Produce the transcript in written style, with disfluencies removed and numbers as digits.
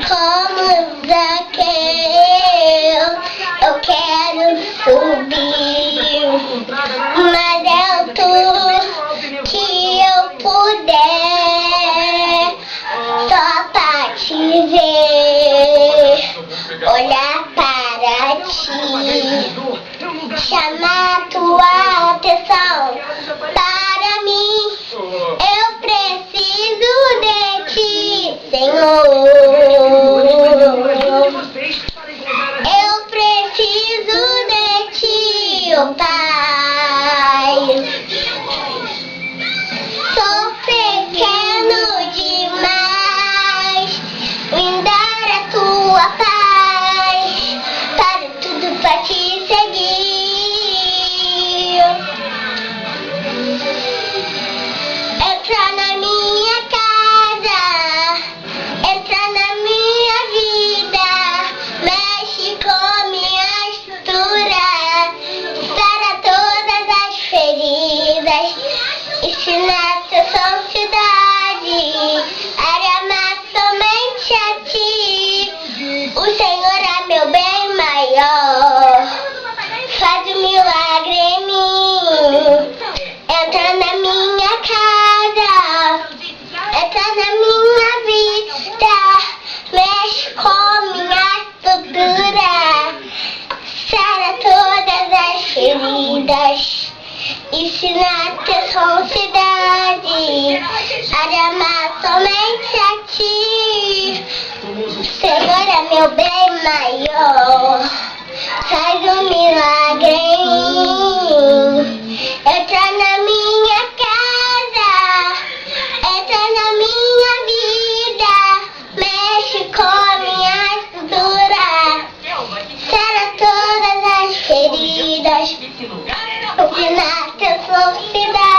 como Zaqueu, eu quero subir mais alto que eu puder, só pra te ver, olhar para ti, chamar tua atenção para mim. Eu preciso de ti, Senhor. Eu preciso de ti, oh Pai. Sou pequeno demais, me dar a tua paz, para tudo pra te seguir. Entra na minha casa, entra na minha vida, mexe com minha estrutura, sara todas as feridas, ensina tua santidade, a amar somente a ti. O Senhor é meu bem maior, faz um milagre em mim. Entra na minha casa, entra na minha vida, mexe com minha estrutura, sara todas as feridas, ensina a ter santidade, a amar somente a ti. O Senhor é meu bem maior, faz um milagre em mim. Entra na minha casa, entra na minha vida, mexe com minha estrutura, sara todas as feridas, ensina a ter santidade.